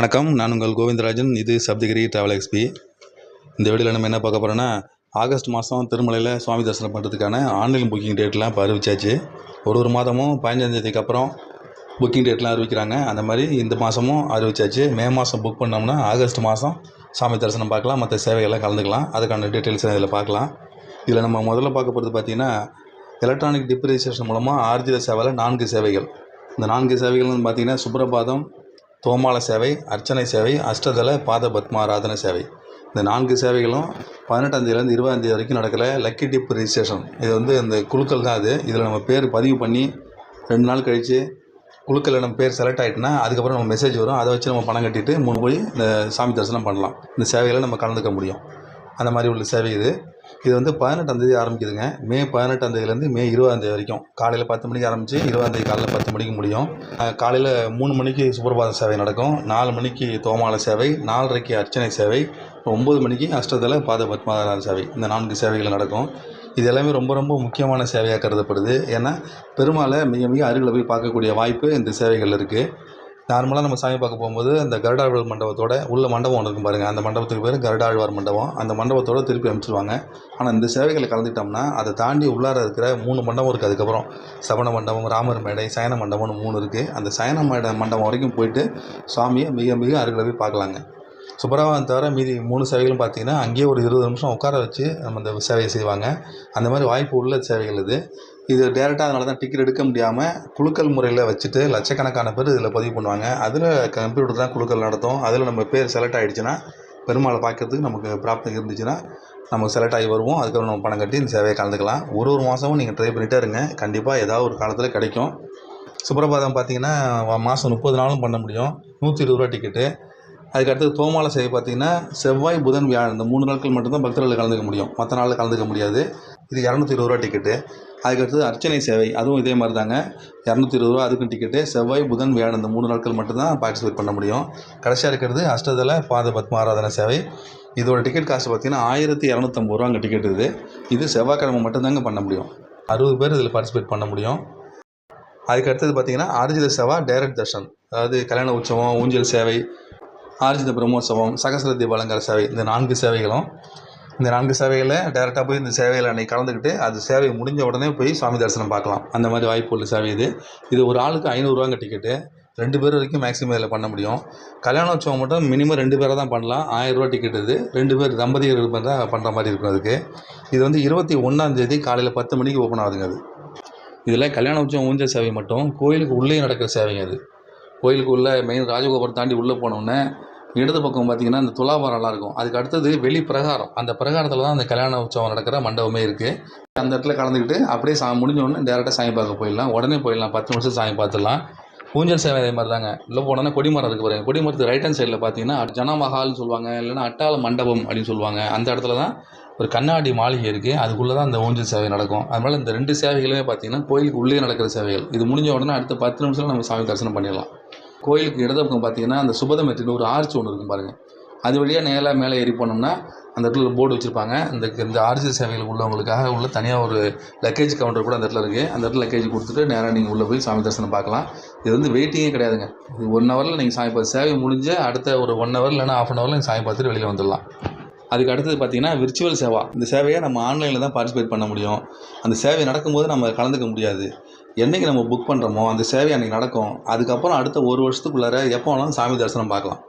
வணக்கம். நான் உங்கள் கோவிந்தராஜன். இது சப்தகிரி டிராவல் எக்ஸ்பி. இந்த வீடியோவில் நம்ம என்ன பார்க்க போகிறோன்னா, ஆகஸ்ட் மாதம் திருமலையில் சுவாமி தரிசனம் பண்ணுறதுக்கான ஆன்லைன் புக்கிங் டேட்லாம் இப்போ அறிவிச்சாச்சு. ஒரு மாதமும் 15ஆம் அப்புறம் புக்கிங் டேட்லாம் அறிவிக்கிறாங்க. அந்த மாதிரி இந்த மாதமும் அறிவிச்சாச்சு. மே மாதம் புக் பண்ணோம்னா ஆகஸ்ட் மாதம் சாமி தரிசனம் பார்க்கலாம், மற்ற சேவைகள்லாம் கலந்துக்கலாம். அதுக்கான டீட்டெயில்ஸ் இதில் பார்க்கலாம். இதில் நம்ம முதல்ல பார்க்க போகிறது பார்த்திங்கன்னா, எலக்ட்ரானிக் டிப் ரிஜிஸ்ட்ரேஷன் மூலமாக ஆர்ஜித சேவையில் 4 சேவைகள். இந்த 4 சேவைகள்னு பார்த்திங்கன்னா, சுப்ரபாதம், தோமால சேவை, அர்ச்சனை சேவை, அஷ்டதள பாத பத்மாராதன சேவை. இந்த 4 சேவைகளும் 18ஆம் 20ஆம் வரைக்கும் நடக்கல லக்கி டிப் ரிஜிஸ்ட்ரேஷன். இது இந்த குழுக்கள் தான். இதில் நம்ம பேர் பதிவு பண்ணி 2 நாள் கழித்து குழுக்களில் நம்ம பேர் செலக்ட் ஆகிட்டுனா அதுக்கப்புறம் நம்ம மெசேஜ் வரும். அதை வச்சு நம்ம பணம் கட்டிட்டு போய் இந்த சாமி தரிசனம் பண்ணலாம். இந்த சேவைகளை நம்ம கலந்துக்க முடியும். அந்த மாதிரி உள்ள சேவை இது 18ஆம் ஆரம்பிக்குதுங்க. மே 18ஆம் மே 20ஆம் வரைக்கும் காலையில் 10 மணிக்கு ஆரம்பித்து 20ஆம் காலையில் 10 மணிக்கு முடியும். காலையில் 3 மணிக்கு சுப்ரபாத சேவை நடக்கும், 4 மணிக்கு தோமால சேவை, 4:30க்கு அர்ச்சனை சேவை, 9 மணிக்கு அஷ்டதள பாத பத்மாராதன சேவை. இந்த 4 சேவைகள் நடக்கும். இது எல்லாமே ரொம்ப ரொம்ப முக்கியமான சேவையாக கருதப்படுது. ஏன்னா பெருமாளை மிக மிக அருகில் போய் பார்க்கக்கூடிய வாய்ப்பு இந்த சேவைகள் இருக்குது. நார்மலாக நம்ம சாமி பார்க்க போகும்போது அந்த கருடாழ்வார் மண்டபத்தோட உள்ள மண்டபம் ஒன்று இருக்கும் பாருங்கள். அந்த மண்டபத்துக்கு பேர் கருடாழ்வார் மண்டபம். அந்த மண்டபத்தோடு திருப்பி அனுப்பிச்சிடுவாங்க. ஆனால் இந்த சேவைகளை கலந்துக்கிட்டோம்னா அதை தாண்டி உள்ளார இருக்கிற 3 மண்டபம் இருக்குது. அதுக்கப்புறம் சபன மண்டபம், ராமர் மேடை, சயன மண்டபம்னு 3 இருக்குது. அந்த சயன மண்டபம் வரைக்கும் போயிட்டு சுவாமியை மிக மிக அருகில் போய் பார்க்கலாங்க. சுப்ரபாதம் தவிர மீதி 3 சேவைகளும் பார்த்திங்கன்னா அங்கேயே ஒரு 20 நிமிஷம் உட்கார வச்சு நம்ம இந்த சேவையை செய்வாங்க. அந்த மாதிரி வாய்ப்பு உள்ள சேவைகள் இது டேரெக்டாக. அதனால தான் டிக்கெட் எடுக்க முடியாமல் குழுக்கள் முறையில் வச்சுட்டு லட்சக்கணக்கான பேர் இதில் பதிவு பண்ணுவாங்க. அதில் கம்ப்யூட்டர் தான் குழுக்கள் நடத்தும். அதில் நம்ம பேர் செலக்ட் ஆகிடுச்சுன்னா பெருமாளை பார்க்கறதுக்கு நமக்கு பிராப்தம் இருந்துச்சுன்னா நம்ம செலக்ட் ஆகி வருவோம். அதுக்கப்புறம் நம்ம பணம் கட்டி இந்த சேவையை கலந்துக்கலாம். ஒரு மாதமும் நீங்கள் ட்ரை பண்ணிகிட்டே இருங்க. கண்டிப்பாக ஏதாவது ஒரு காலத்தில் கிடைக்கும். சுப்ரபாதம் பார்த்திங்கன்னா மாதம் 30 நாளும் பண்ண முடியும். 120 ரூபா டிக்கெட்டு. அதுக்கடுத்து தோமால சேவை பார்த்திங்கன்னா செவ்வாய், புதன், வியாழன் இந்த 3 நாட்கள் மட்டும்தான் பக்தர்கள் கலந்துக்க முடியும். மற்ற நாளில் கலந்துக்க முடியாது. இது 220 ரூபா டிக்கெட்டு. அதுக்கடுத்தது அர்ச்சனை சேவை, அதுவும் இதே மாதிரி தாங்க. 220 ரூபா அதுக்கும் டிக்கெட்டு. செவ்வாய், புதன், வியாழன் இந்த 3 நாட்கள் மட்டும்தான் பார்ட்டிசிபேட் பண்ண முடியும். கடைசியாக இருக்கிறது அஷ்டதள பாத பத்மாராதன சேவை. இதோட டிக்கெட் காசு பார்த்திங்கன்னா 1250 ரூபா அங்கே டிக்கெட். இது செவ்வாய்க்கிழமை மட்டும்தாங்க பண்ண முடியும். 60 பேர் இதில் பார்ட்டிசிபேட் பண்ண முடியும். அதுக்கடுத்தது பார்த்திங்கன்னா ஆர்ஜித சேவா, டைரக்ட் தர்ஷன், அதாவது கல்யாண உற்சவம், ஊஞ்சல் சேவை, ஆர்ஜித பிரம்மோற்சவம், சகஸ்ர தீப அலங்கார சேவை. இந்த 4 சேவைகளும் இந்த 4 சேவைகளில் டேரெக்டாக போய் இந்த சேவையில் அன்றைக்கி கலந்துக்கிட்டு அது சேவை முடிஞ்ச உடனே போய் சுவாமி தரிசனம் பார்க்கலாம். அந்த மாதிரி வாய்ப்பு உள்ள சேவை இது ஒரு ஆளுக்கு 500 ரூபாங்க டிக்கெட்டு. 2 பேர் வரைக்கும் மேக்ஸிமம் இதில் பண்ண முடியும். கல்யாண உற்சவம் மட்டும் மினிமம் 2 பேரை தான் பண்ணலாம். 1000 ரூபா டிக்கெட். 2 பேர் தம்பதியர்கள் தான் பண்ணுற மாதிரி இருக்கும். அதுக்கு இது 21ஆம் காலையில் 10 மணிக்கு ஓப்பன் ஆகுதுங்க. இதில் கல்யாண உற்சவம் ஊஞ்சல் சேவை மட்டும் கோயிலுக்கு உள்ளே நடக்கிற சேவைங்க. கோயிலுக்கு உள்ளே மெயின் ராஜகோபுரம் தாண்டி உள்ளே போனோன்னே இடது பக்கம் பார்த்திங்கன்னா அந்த துலாபாரம்லாம் இருக்கும். அதுக்கு அடுத்தது வெளி பிரகாரம். அந்த பிரகாரத்தில் தான் அந்த கல்யாண உற்சவம் நடக்கிற மண்டபமே இருக்குது. அந்த இடத்துல கலந்துக்கிட்டு அப்படியே முடிஞ்சோடனே டேரெக்டாக சாமி பார்க்க போயிடலாம். உடனே போயிடலாம். 10 நிமிஷம் சாமி பார்த்துடலாம். ஊஞ்சல் சேவை அதே மாதிரி தாங்க. உள்ளே போனோன்னா கொடிமரம் இருக்குது பாருங்கள். கொடிமரத்து ரைட் ஹேண்ட் சைடில் பார்த்திங்கன்னா ஜனமஹால்னு சொல்லுவாங்க, இல்லைன்னா அட்டாள மண்டபம் அப்படின்னு சொல்லுவாங்க. அந்த இடத்துல தான் ஒரு கண்ணாடி மாளிகை இருக்குது. அதுக்குள்ளே தான் அந்த ஊஞ்சல் சேவை நடக்கும். அதனால் இந்த 2 சேவைகளுமே பார்த்திங்கன்னா கோயிலுக்கு உள்ளே நடக்கிற சேவைகள். இது முடிஞ்ச உடனே அடுத்த 10 நிமிஷத்தில் நம்ம சாமி தரிசனம் பண்ணிடலாம். கோயிலுக்கு இடது பக்கம் பார்த்திங்கன்னா அந்த சுபதமெட்டின்னு ஒரு ஆர்ச் ஒன்று இருக்கும் பாருங்கள். அது வழியாக நேராக மேலே ஏறி போனோம்னா அந்த இடத்துல போர்டு வச்சுருப்பாங்க. இந்த ஆர்ஜி சேவைகள் உள்ளவங்களுக்காக உள்ள தனியாக ஒரு லக்கேஜ் கவுண்டர் கூட அந்த இடத்துல இருக்குது. அந்த இடத்துல லக்கேஜ் கொடுத்துட்டு நேராக நீங்கள் உள்ளே போய் சாமி தரிசனம் பார்க்கலாம். இது வெயிட்டிங்கே கிடையாதுங்க. இது 1 ஹவரில் நீங்கள் சாமி பார்த்து சேவை முடிஞ்ச அடுத்த ஒரு 1 ஹவர் இல்லைனா ½ ஹவரில் நீங்கள் சாமி பார்த்துட்டு வெளியில் வந்துடலாம். அதுக்கு அடுத்தது பார்த்திங்கன்னா விர்ச்சுவல் சேவா. இந்த சேவையை நம்ம ஆன்லைனில் தான் பார்ட்டிசிபேட் பண்ண முடியும். அந்த சேவை நடக்கும்போது நம்ம கலந்துக்க முடியாது. என்றைக்கு நம்ம புக் பண்ணுறோமோ அந்த சேவை அன்றைக்கி நடக்கும். அதுக்கப்புறம் அடுத்த 1 வருஷத்துக்குள்ளார எப்போ வேணாலும் சாமி தரிசனம் பார்க்கலாம்.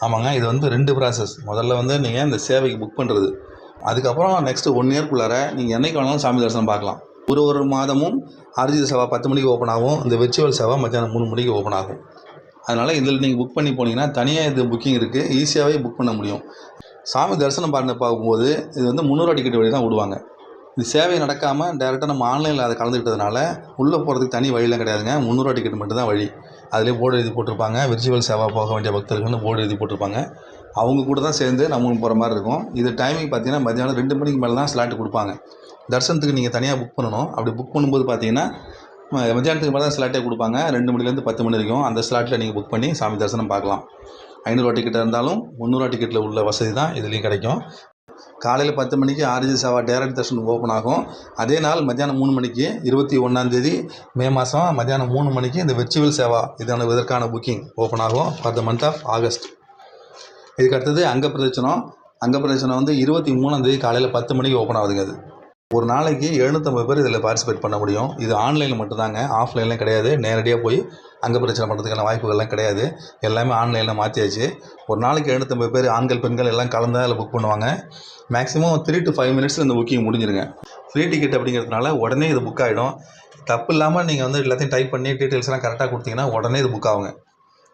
ஆமாங்க, இது 2 ப்ராசஸ். முதல்ல நீங்கள் இந்த சேவைக்கு புக் பண்ணுறது. அதுக்கப்புறம் நெக்ஸ்ட்டு 1 இயர்க்குள்ளார நீங்கள் என்றைக்கு வேணாலும் சாமி தரிசனம் பார்க்கலாம். ஒரு மாதமும் ஆர்ஜித சேவா 10 மணிக்கு ஓப்பன் ஆகும். இந்த விர்ச்சுவல் சேவா மத்தியானம் 3 மணிக்கு ஓப்பன் ஆகும். அதனால் இதில் நீங்கள் புக் பண்ணி போனீங்கன்னா தனியாக இது புக்கிங் இருக்குது. ஈஸியாகவே புக் பண்ண முடியும். சாமி தரிசனம் பார்க்கும்போது இது 300 ரூபா டிக்கெட் வழி தான் விடுவாங்க. இது சேவை நடக்காமல் டேரெக்டாக நம்ம ஆன்லைனில் அதை கலந்துக்கிட்டதுனால உள்ளே போகிறதுக்கு தனி வழியெலாம் கிடையாதுங்க. 300 ரூபா டிக்கெட் மட்டும்தான் வழி. அதிலே போர்டு எழுதி போட்டிருப்பாங்க. விர்ச்சுவல் சேவா போக வேண்டிய பக்தர்கள்னு போர்டு எழுதி போட்டிருப்பாங்க. அவங்க கூட தான் சேர்ந்து நம்மளும் போகிற மாதிரி இருக்கும். இது டைமிங் பார்த்திங்கன்னா மத்தியானம் 2 மணிக்கு மேலே தான் ஸ்லாட்டு கொடுப்பாங்க. தரிசனத்துக்கு நீங்கள் தனியாக புக் பண்ணணும். அப்படி புக் பண்ணும்போது பார்த்திங்கன்னா மத்தியானத்துக்கு மேலே தான் ஸ்லாட்டே கொடுப்பாங்க. 2 மணிலேருந்து 10 மணி வரைக்கும் அந்த ஸ்லாட்டில் நீங்கள் புக் பண்ணி சாமி தரிசனம் பார்க்கலாம். 500 ரூபா டிக்கெட்டாக இருந்தாலும் 300 ரூபா டிக்கெட்டில் உள்ள வசதி தான் இதுலேயும் கிடைக்கும். காலையில் 10 மணிக்கு ஆர்ஜி சேவா டைரக்ட் தர்ஷன் ஓப்பன் ஆகும். அதே நாள் மத்தியானம் 3 மணிக்கு 21 மே மாதம் மத்தியானம் 3 மணிக்கு இந்த விர்ச்சுவல் சேவா இதற்கான புக்கிங் ஓப்பன் ஆகும் for the month of August. இதுக்கு அடுத்தது அங்கப்பிரதட்சணம் வந்து 23 காலையில் 10 மணிக்கு ஓப்பன் ஆகுதுங்க. அது ஒரு நாளைக்கு 750 பேர் இதில் பார்ட்டிசிபேட் பண்ண முடியும். இது ஆன்லைனில் மட்டும்தாங்க, ஆஃப்லைன்லாம் கிடையாது. நேரடியாக போய் அங்கப்பிரதட்சணம் பண்ணுறதுக்கான வாய்ப்புகள்லாம் கிடையாது. எல்லாமே ஆன்லைனில் மாற்றியாச்சு. ஒரு நாளைக்கு 750 பேர் ஆண்கள் பெண்கள் எல்லாம் கலந்து அதில் புக் பண்ணுவாங்க. மேக்ஸிமம் 3 to 5 மினிட்ஸில் இந்த புக்கிங் முடிஞ்சிருங்க. ஃப்ரீ டிக்கெட் அப்படிங்கிறதுனால உடனே இது புக் ஆகிடும். தப்பு இல்லாமல் நீங்கள் வந்து எல்லாத்தையும் டைப் பண்ணி டீட்டெயில்ஸ்லாம் கரெக்டாக கொடுத்தீங்கன்னா உடனே இது புக் ஆகுங்க.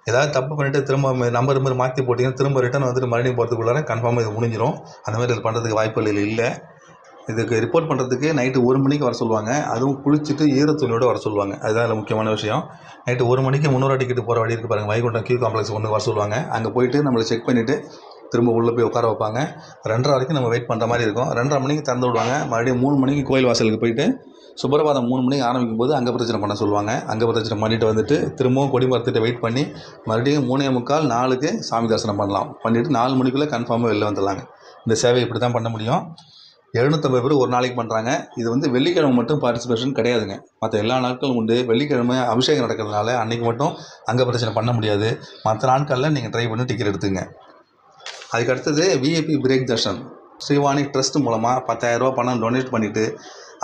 ஏதாவது தப்பு பண்ணிவிட்டு திரும்ப நம்பர் மாற்றி போட்டிங்கன்னா திரும்ப ரிட்டன் வந்துட்டு மறுபடியும் போகிறதுக்குள்ளார கன்ஃபார்மாக இது முடிஞ்சிடும். அந்த மாதிரி இது பண்ணுறதுக்கு வாய்ப்புகள் இல்லை. இதுக்கு ரிப்போர்ட் பண்ணுறதுக்கு நைட்டு 1 மணிக்கு வர சொல்லுவாங்க. அதுவும் குளிச்சுட்டு ஈரத்துணியோடு வர சொல்லுவாங்க. அதுதான் அதில் முக்கியமான விஷயம். நைட்டு 1 மணிக்கு 300 டிக்கெட் போகிற வழி இருக்குது பாருங்கள், வைகுண்டம் கியூ காம்ப்ளெக்ஸ் ஒன்று வர சொல்லுவாங்க. அங்கே போயிட்டு நம்மளை செக் பண்ணிவிட்டு திரும்ப உள்ளே போய் உட்கார வைப்பாங்க. 2:30 வரைக்கும் நம்ம வெயிட் பண்ணுற மாதிரி இருக்கும். 2:30 மணிக்கு திறந்து விடுவாங்க. மறுபடியும் 3 மணிக்கு கோயில் வாசலுக்கு போயிட்டு சுப்பிரபாதம் 3 மணிக்கு ஆரம்பிக்கும் போது அங்கப்பிரதட்சணம் பண்ண சொல்லுவாங்க. அங்கப்பிரதட்சணம் பண்ணிட்டு வந்துட்டு திரும்பவும் கொடிமரத்திட்ட வெயிட் பண்ணி மறுபடியும் 3:45 4க்கு சாமி தரிசனம் பண்ணலாம். பண்ணிவிட்டு 4 மணிக்குள்ளே கன்ஃபார்மாக வெளில வந்துடலாங்க. இந்த சேவை இப்படி தான் பண்ண முடியும். 750 பேர் ஒரு நாளைக்கு பண்ணுறாங்க. இது வந்து வெள்ளிக்கிழமை மட்டும் பார்ட்டிசிபேஷன் கிடையாதுங்க. மற்ற எல்லா நாட்களும் உண்டு. வெள்ளிக்கிழமை அபிஷேகம் நடக்கிறதுனால அன்றைக்கி மட்டும் அங்கப்பிரதட்சணம் பண்ண முடியாது. மற்ற நாட்களில் நீங்கள் ட்ரை பண்ணி டிக்கெட் எடுத்துங்க. அதுக்கு அடுத்தது VIP break Darshan Srivani trust மூலமாக 10,000 ரூபா பணம் டொனேட் பண்ணிவிட்டு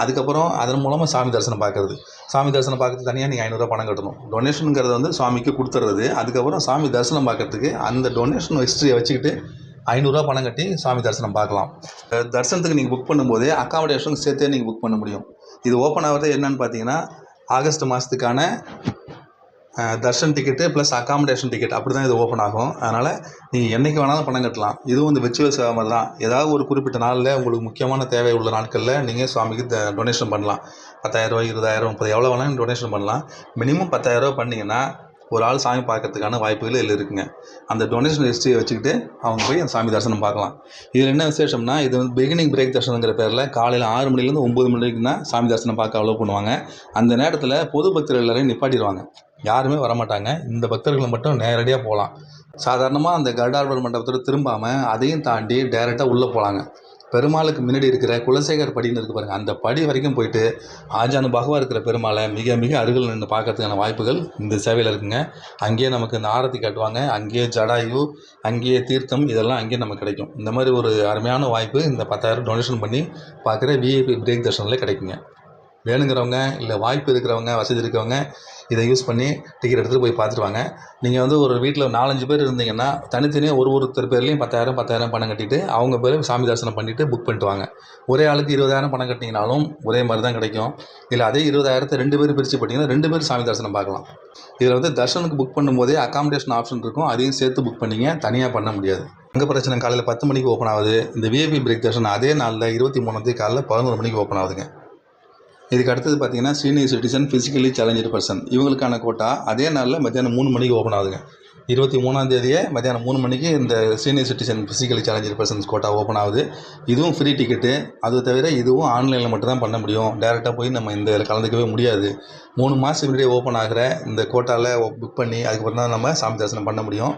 அதுக்கப்புறம் அதன் மூலமாக சாமி தரிசனம் பார்க்குறது. சாமி தரிசனம் பார்க்கறதுக்கு தனியாக நீங்கள் 500 ரூபா பணம் கட்டணும். டொனேஷனுங்கிறது வந்து சுவாமிக்கு கொடுத்துட்றது. அதுக்கப்புறம் சாமி தரிசனம் பார்க்குறதுக்கு அந்த டொனேஷன் ஹிஸ்ட்ரியை வச்சுக்கிட்டு 500 ரூபா பணம் கட்டி சாமி தரிசனம் பார்க்கலாம். தரிசனத்துக்கு நீங்கள் புக் பண்ணும்போதே அக்காமடேஷனுக்கு சேர்த்தே நீங்கள் புக் பண்ண முடியும். இது ஓப்பன் ஆகிறது என்னென்னு பார்த்தீங்கன்னா ஆகஸ்ட் மாதத்துக்கான darshan ticket plus accommodation ticket அப்படி தான் இது ஓப்பன் ஆகும். அதனால் நீங்கள் என்றைக்கு வேணாலும் பணம் கட்டலாம். இதுவும் இந்த விர்ச்சுவல் சேவை மாதிரி தான். ஏதாவது ஒரு குறிப்பிட்ட நாளில் உங்களுக்கு முக்கியமான தேவை உள்ள நாட்களில் நீங்கள் சுவாமிக்கு டொனேஷன் பண்ணலாம். 10,000 ரூபா 20,000 30 எவ்வளோ வேணாலும் டொனேஷன் பண்ணலாம். மினிமம் 10,000 ரூபா பண்ணிங்கன்னா ஒரு ஆள் சாமி பார்க்கறதுக்கான வாய்ப்புகள் இதில் இருக்குங்க. அந்த டொனேஷன் ஹிஸ்ட்ரியை வச்சுக்கிட்டு அவங்க போய் அந்த சாமி தரிசனம் பார்க்கலாம். இதில் என்ன விசேஷம்னா இது வந்து பிகினிங் பிரேக் தர்ஷனுங்கிற பேரில் காலையில் 6 மணிலேருந்து 9 மணி வரைக்கும் தான் சாமி தரிசனம் பார்க்க அலோவ் பண்ணுவாங்க. அந்த நேரத்தில் பொது பக்தர்கள் எல்லாரையும் நிப்பாட்டிடுவாங்க. யாருமே வரமாட்டாங்க. இந்த பக்தர்களை மட்டும் நேரடியாக போகலாம். சாதாரணமாக அந்த கருடாழ்வார் மண்டபத்தோடு திரும்பாமல் அதையும் தாண்டி டைரெக்டாக உள்ளே போகலாங்க. பெருமாளுக்கு முன்னாடி இருக்கிற குலசேகர் படின்னு இருக்குது பாருங்கள், அந்த படி வரைக்கும் போயிட்டு ஆஜானுபாகவாக இருக்கிற பெருமாளை மிக மிக அருகில் நின்று பார்க்கறதுக்கான வாய்ப்புகள் இந்த சேவையில் இருக்குங்க. அங்கேயே நமக்கு இந்த ஆரத்தி காட்டுவாங்க, அங்கேயே ஜடாயு, அங்கேயே தீர்த்தம், இதெல்லாம் அங்கேயே நமக்கு கிடைக்கும். இந்த மாதிரி ஒரு அருமையான வாய்ப்பு இந்த 10,000 டொனேஷன் பண்ணி பார்க்குற விஐபி பிரேக் தர்ஷனில் கிடைக்குங்க. வேணுங்கிறவங்க இல்லை வாய்ப்பு இருக்கிறவங்க வசதி இருக்கவங்க இதை யூஸ் பண்ணி டிக்கெட் எடுத்துகிட்டு போய் பார்த்துட்டு வாங்க. நீங்கள் வந்து ஒரு வீட்டில் 4-5 பேர் இருந்தீங்கன்னா தனித்தனியாக ஒருத்தர் பேர்லேயும் 10,000 பணம் கட்டிட்டு அவங்க பேர் சாமி தரிசனம் பண்ணிவிட்டு புக் பண்ணிட்டு வாங்க. ஒரே ஆளுக்கு 20,000 பணம் கட்டிங்கனாலும் ஒரே மாதிரி தான் கிடைக்கும். இல்லை அதே 20,000 2 பேர் பிரித்து போட்டிங்கன்னா 2 பேர் சாமி தரிசனம் பார்க்கலாம். இதில் வந்து தர்ஷனுக்கு புக் பண்ணும்போதே அக்காமடேஷன் ஆப்ஷன் இருக்கும். அதையும் சேர்த்து புக் பண்ணிங்க, தனியாக பண்ண முடியாது. அங்கப்பிரதட்சணம் காலையில் 10 மணிக்கு ஓப்பன் ஆகுது. இந்த விஐபி பிரேக் தர்ஷன் அதே நாளில் 23 காலையில் 11 மணிக்கு ஓப்பன் ஆகுதுங்க. இதுக்கு அடுத்தது பார்த்தீங்கன்னா senior citizen physically challenge person இவங்களுக்கான கோட்டா அதே நாளில் மத்தியானம் 3 மணிக்கு ஓப்பன் ஆகுதுங்க. 23 மத்தியானம் 3 மணிக்கு இந்த senior citizen physically challenge persons quota open ஆகுது. இதுவும் ஃப்ரீ டிக்கெட்டு. அது தவிர இதுவும் ஆன்லைனில் மட்டும் தான் பண்ண முடியும். டேரெக்டாக போய் நம்ம இந்த கலந்துக்கவே முடியாது. 3 மாதத்துக்கு முன்னாடியே ஓப்பன் ஆகிற இந்த கோட்டாவில் புக் பண்ணி அதுக்கப்புறம் தான் நம்ம சாமி தரிசனம் பண்ண முடியும்.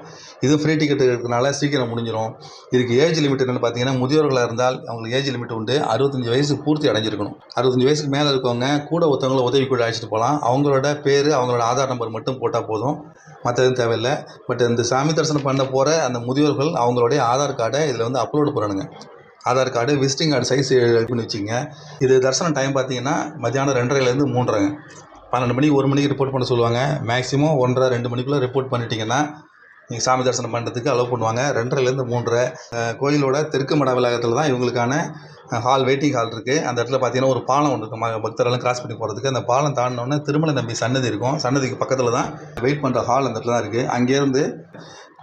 இது ஃப்ரீ டிக்கெட் இருக்கிறதுனால சீக்கிரம் முடிஞ்சிடும். இதுக்கு ஏஜ் லிமிட் என்னென்னு பார்த்தீங்கன்னா முதியோர்களாக இருந்தால் அவங்களுக்கு ஏஜ் லிமிட் உண்டு. 65 வயசு பூர்த்தி அடைஞ்சிருக்கணும். 65 வயசுக்கு மேலே இருக்கவங்க கூட ஒருத்தவங்களை உதவி கூட அழைச்சிட்டு போகலாம். அவங்களோட பேர் அவங்களோட ஆதார் நம்பர் மட்டும் போட்டால் போதும், மற்ற எதுவும் தேவையில்லை. பட் இந்த சாமி தரிசனம் பண்ண போகிற அந்த முதியோர்கள் அவங்களுடைய ஆதார் கார்டை இதில் வந்து அப்லோடு பண்ணணுங்க. Aadhaar card visiting card size பண்ணி வச்சுங்க. இது தரிசனம் டைம் பார்த்தீங்கன்னா மத்தியானம் 2:30லேருந்து 3:30. 12 மணிக்கு 1 மணிக்கு ரிப்போர்ட் பண்ண சொல்லுவாங்க. மேக்ஸிமம் 1:30 2 மணிக்குள்ளே ரிப்போர்ட் பண்ணிட்டீங்கன்னா நீங்கள் சாமி தரிசனம் பண்ணுறதுக்கு அலோவ் பண்ணுவாங்க. 2:30லேருந்து 3:30. கோயிலோட தெற்கு மட வளாகத்தில் தான் இவங்களுக்கான ஹால் வெயிட்டிங் ஹால் இருக்குது. அந்த இடத்துல பார்த்தீங்கன்னா ஒரு பாலம் ஒன்று இருக்கும் பக்தரெல்லாம் கிராஸ் பண்ணி போகிறதுக்கு. அந்த பாலம் தாண்டினோடனே திருமலை நம்பி சன்னதி இருக்கும். சன்னதிக்கு பக்கத்தில் தான் வெயிட் பண்ணுற ஹால் அந்த இடத்துல தான் இருக்குது. அங்கேருந்து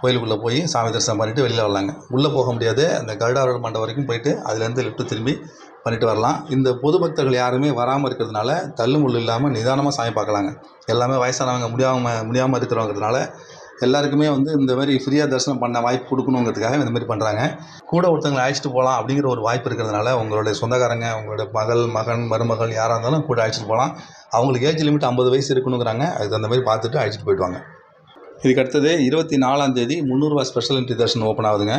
கோயிலுக்குள்ளே போய் சாமி தரிசனம் பண்ணிவிட்டு வெளியில் வரலாங்க. உள்ளே போக முடியாது. அந்த கருடாழ்வார் மண்டபம் வரைக்கும் போயிட்டு அதுலேருந்து லெஃப்ட்டு திரும்பி பண்ணிட்டு வரலாம். இந்த பொது பக்தர்கள் யாருமே வராமல் இருக்கிறதுனால தள்ளுமுள்ளு இல்லாமல் நிதானமாக சாமி பார்க்கலாங்க. எல்லாமே வயசானவங்க முடியாமல் இருக்கிறவங்கிறதுனால எல்லாருக்குமே வந்து இந்த மாதிரி ஃப்ரீயாக தரிசனம் பண்ண வாய்ப்பு கொடுக்கணுங்கிறதுக்காக இந்த மாதிரி பண்ணுறாங்க. கூட ஒருத்தவங்களை அழைச்சிட்டு போகலாம் அப்படிங்கிற ஒரு வாய்ப்பு இருக்கிறதுனால உங்களுடைய சொந்தக்காரங்க, உங்களோட மகன், மருமகள் யாராக இருந்தாலும் கூட அழைச்சிட்டு போகலாம். அவங்களுக்கு ஏஜ் லிமிட் 50 வயசு இருக்கணுங்கிறாங்க. அதுக்கு அந்த மாதிரி பார்த்துட்டு அழைச்சிட்டு போயிடுவாங்க. இதுக்கு அடுத்தது 24 300 ரூபா ஸ்பெஷல் என்ட்ரி தர்ஷன் ஓப்பன் ஆகுதுங்க.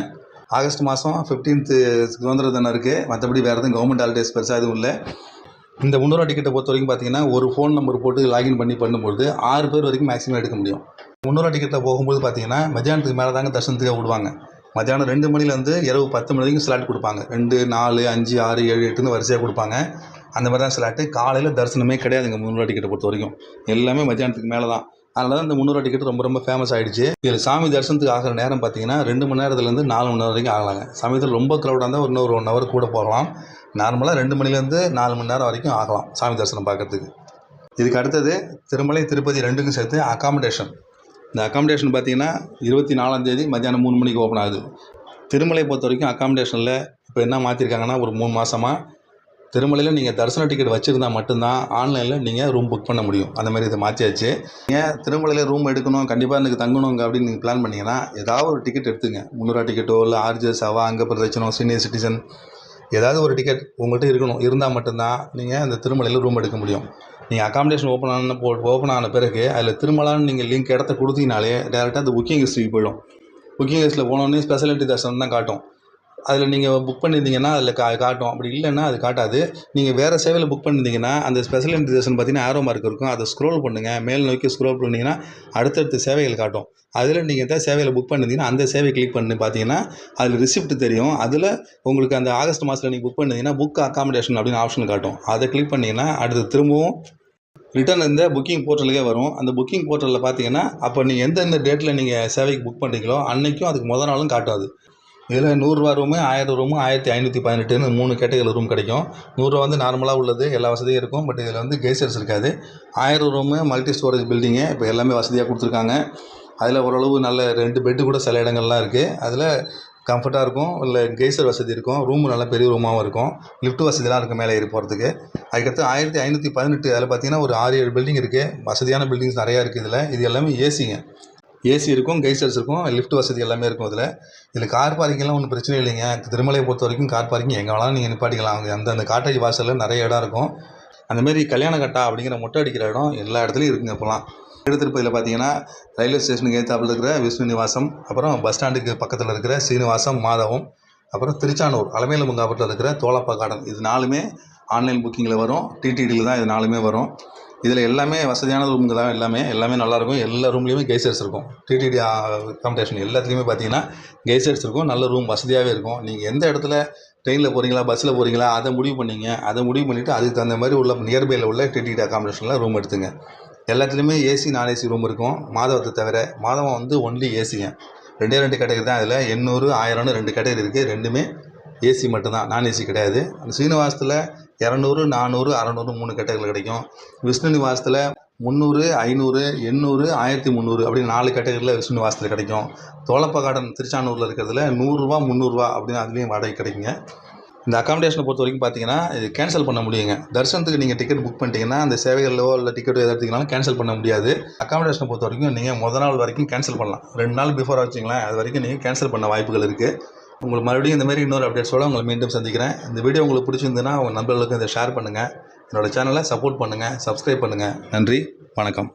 ஆகஸ்ட் மாதம் 15th சுதந்திர தினம் இருக்குது. மற்றபடி வேறு எதுவும் கவர்மெண்ட் ஹாலிடேஸ் பெருசாக எதுவும் இல்லை. இந்த 300 டிக்கெட்டை பொறுத்த வரைக்கும் பார்த்தீங்கன்னா ஒரு ஃபோன் நம்பர் போட்டு லாகின் பண்ணும்போது 6 பேர் வரைக்கும் மேக்ஸிமம் எடுக்க முடியும். 300 டிக்கெட்டில் போகும்போது பார்த்தீங்கன்னா மத்தியானத்துக்கு மேலே தாங்க தரிசனத்துக்காக விடுவாங்க. மத்தியானம் 2 மணிலேருந்து இரவு 10 மணி வரைக்கும் ஸ்லாட் கொடுப்பாங்க. 2, 4, 5, 6, 7, 8ன்னு வரிசையாக கொடுப்பாங்க. அந்த மாதிரி தான் ஸ்லாட்டு. காலையில் தரிசனமே கிடையாதுங்க 300 டிக்கெட்டை பொறுத்த வரைக்கும். எல்லாமே மத்தியானத்துக்கு மேலே தான். அதனால தான் இந்த 300 டிக்கெட் ரொம்ப ஃபேமஸ் ஆகிடுச்சு. இதில் சாமி தரிசனத்துக்கு ஆகிற நேரம் பார்த்தீங்கன்னா 2 மணி நேரத்துலேருந்து 4 மணி நேரம் வரைக்கும் ஆகலாங்க. சமயத்தில் ரொம்ப க்ரௌடாக இருந்தால் இன்னொரு 1 ஹவர் கூட போகலாம். நார்மலாக 2 மணிலேருந்து 4 மணி நேரம் வரைக்கும் ஆகலாம் சாமி தரிசனம் பார்க்குறதுக்கு. இதுக்கு அடுத்தது திருமலை திருப்பதி ரெண்டுக்கும் சேர்த்து அகாமடேஷன். இந்த அகாமடேஷன் பார்த்தீங்கன்னா 24ஆம் தேதி மத்தியானம் 3 மணிக்கு ஓப்பன் ஆகுது. திருமலை பொறுத்த வரைக்கும் அகாமடேஷனில் இப்போ என்ன மாற்றிருக்காங்கன்னா ஒரு 3 மாதமாக திருமலையில் நீங்கள் தரிசன டிக்கெட் வச்சுருந்தா மட்டும்தான் ஆன்லைனில் நீங்கள் ரூம் புக் பண்ண முடியும். அந்த மாதிரி இதை மாற்றியாச்சு. நீங்கள் திருமலையில் ரூம் எடுக்கணும், கண்டிப்பாக எனக்கு தங்கணும் அப்படின்னு நீங்கள் பிளான் பண்ணிங்கன்னா ஏதாவது ஒரு டிக்கெட் எடுத்துங்க. 300 டிக்கெட்டோ இல்லை ஆர்ஜிஎஸ் அவா அங்கே பிரதட்சணம் சீனியர் சிட்டிசன் ஏதாவது ஒரு டிக்கெட் உங்கள்கிட்ட இருக்கணும். இருந்தால் மட்டும்தான் நீங்கள் அந்த திருமலையில் ரூம் எடுக்க முடியும். நீங்கள் அகாமடேஷன் ஓப்பன் ஆன பிறகு அதில் திருமலான்னு நீங்கள் லிங்க் இடத்த கொடுத்தீங்கனாலே டேரெக்டாக அந்த புக்கிங் ஹிஸ்ட்ரிக்கு போயிடும். புக்கிங் ஹிஸ்ட்ரியில் போனோடனே ஸ்பெஷாலிட்டி தரிசனம் தான் காட்டும். அதில் நீங்கள் புக் பண்ணியிருந்தீங்கன்னா அதில் காட்டும். அப்படி இல்லைன்னா அது காட்டாது. நீங்கள் வேறு சேவையில் புக் பண்ணியிருந்தீங்கன்னா அந்த ஸ்பெஷல் இன்விடேஷன் பார்த்தீங்கன்னா ஆரோ மார்க் இருக்கும். அதை ஸ்க்ரோல் பண்ணுங்கள். மேல் நோக்கி ஸ்க்ரோல் பண்ணிங்கன்னா அடுத்தடுத்த சேவைகள் காட்டும். அதில் நீங்கள் எதாவது சேவையில் புக் பண்ணியிருந்தீங்கன்னா அந்த சேவை கிளிக் பண்ணி பார்த்தீங்கன்னா அதில் ரிசிப்ட் தெரியும். அதில் உங்களுக்கு அந்த ஆகஸ்ட் மாதத்தில் நீங்கள் புக் பண்ணிங்கன்னா புக் அகாமடேஷன் அப்படின்னு ஆப்ஷன் காட்டும். அதை கிளிக் பண்ணிங்கன்னா அடுத்து திரும்பவும் ரிட்டர்ன் இந்த புக்கிங் போர்ட்டலுக்கே வரும். அந்த புக்கிங் போர்ட்டலில் பார்த்தீங்கன்னா அப்போ நீங்கள் எந்தெந்த டேட்டில் நீங்கள் சேவைக்கு புக் பண்ணுறீங்களோ அன்றைக்கும் அதுக்கு முதல் நாளும் காட்டும். அது இதில் 100 ரூபா ரூமு, 1000 ரூமு, 1518ன்னு 3 கேட்டகரியில் ரூம் கிடைக்கும். 100 ரூபா வந்து நார்மலாக உள்ளது, எல்லா வசதியும் இருக்கும். பட் இதில் வந்து கெய்சர்ஸ் இருக்காது. 1000 ரூமு மல்டி ஸ்டோரேஜ் பில்டிங்கு இப்போ எல்லாமே வசதியாக கொடுத்துருக்காங்க. அதில் ஓரளவு நல்ல 2 பெட்டு கூட சில இடங்கள்லாம் இருக்குது. அதில் கம்ஃபர்ட்டாக இருக்கும். இல்லை கெய்சர் வசதி இருக்கும். ரூமு நல்லா பெரிய ரூமாகவும் இருக்கும். லிஃப்ட் வசதிலாம் இருக்குது மேலே ஏறி போகிறதுக்கு. அதுக்கடுத்து 1518 அதில் பார்த்தீங்கன்னா ஒரு 6-7 பில்டிங் இருக்குது. வசதியான பில்டிங்ஸ் நிறையா இருக்குது. இது எல்லாமே ஏசிங்க. ஏசி இருக்கும், கெய்சர்ஸ் இருக்கும், லிஃப்ட் வசதி எல்லாமே இருக்கும். இதில் கார் பார்க்கிங்லாம் ஒன்றும் பிரச்சனை இல்லைங்க. திருமலையை பொறுத்த வரைக்கும் கார் பார்க்கிங் எங்கே வேணாலும் நீங்கள் நிப்பாட்டிக்கலாம். அந்த காட்டேஜ் வாசலில் நிறைய இடம் இருக்கும். அந்தமாரி கல்யாண கட்டா அப்படிங்கிற மொட்டை அடிக்கிற இடம் எல்லா இடத்துலையும் இருக்குங்க. இப்போலாம் திருப்பதியில் பார்த்தீங்கன்னா ரயில்வே ஸ்டேஷனுக்கு ஏற்றாப்பில் இருக்கிற விஷ்ணு நிவாசம், அப்புறம் பஸ் ஸ்டாண்டுக்கு பக்கத்தில் இருக்கிற சீனிவாசம் மாதவம், அப்புறம் திருச்சானூர் அலமேலுமங்காபுரத்தில் இருக்கிற தோலப்பா கார்டன், இது 4மே ஆன்லைன் புக்கிங்கில் வரும். டிடிடியில் தான் இது 4மே வரும். இதில் எல்லாமே வசதியான ரூமுங்க தான். எல்லாமே நல்லாயிருக்கும். எல்லா ரூம்லேயுமே கெய்சர்ஸ் இருக்கும். டிடிடி அகாமடேஷன் எல்லாத்துலேயுமே பார்த்தீங்கன்னா கெய்சர்ஸ் இருக்கும். நல்ல ரூம் வசதியாகவே இருக்கும். நீங்கள் எந்த இடத்துல ட்ரெயினில் போகிறீங்களா பஸ்ஸில் போகிறீங்களா அதை முடிவு பண்ணிவிட்டு அதுக்கு தகுந்த மாதிரி உள்ள நியர்பையில் உள்ள டிடிடி அகாமடேஷனில் ரூம் எடுத்துங்க. எல்லாத்துலேயுமே ஏசி நான் ஏசி ரூம் இருக்கும். மாதவத்தை தவிர. மாதவம் வந்து ஒன்லி ஏசிங்க. 2 கேட்டகரி தான். இதில் 800, 1000ன்னு 2 கேட்டகரி இருக்குது. 2மே ஏசி மட்டும்தான், நான் ஏசி கிடையாது. சீனிவாசத்தில் 200, 400, 600 3 கேட்டகரியில் கிடைக்கும். விஷ்ணு நிவாசத்தில் 300, 500, 800, 1300 அப்படின்னு 4 கேட்டகரியில் விஷ்ணு நிவாசத்தில் கிடைக்கும். தோலப்பா கார்டன் திருச்சானூரில் இருக்கிறதுல 100 ரூபா 300 ரூபா அப்படின்னு அதுலேயும் வாடகை கிடைக்குங்க. இந்த அகாமடேஷனை பொறுத்த வரைக்கும் பார்த்தீங்கன்னா இது கேன்சல் பண்ண முடியுங்க. தரிசனத்துக்கு நீங்கள் டிக்கெட் புக் பண்ணிட்டீங்கன்னா அந்த சேவைகளோ இல்லை டிக்கெட்டோ எதாவது எடுத்தீங்கனாலும் கேன்சல் பண்ண முடியாது. அகாமடேஷனை பொறுத்த வரைக்கும் நீங்கள் முதல் நாள் வரைக்கும் கேன்சல் பண்ணலாம். 2 நாள் பிஃபோர் வச்சிங்களேன், அது வரைக்கும் நீங்கள் கேன்சல் பண்ண வாய்ப்புகள் இருக்குது. உங்களுக்கு மறுபடியும் இந்த மாதிரி இன்னொரு அப்டேட்ஸோடு உங்களை மீண்டும் சந்திக்கிறேன். இந்த வீடியோ உங்களுக்கு பிடிச்சிருந்துன்னா உங்கள் நண்பர்களுக்கு இதை ஷேர் பண்ணுங்கள். என்னோடய சேனலை சப்போர்ட் பண்ணுங்கள், சப்ஸ்கிரைப் பண்ணுங்கள். நன்றி, வணக்கம்.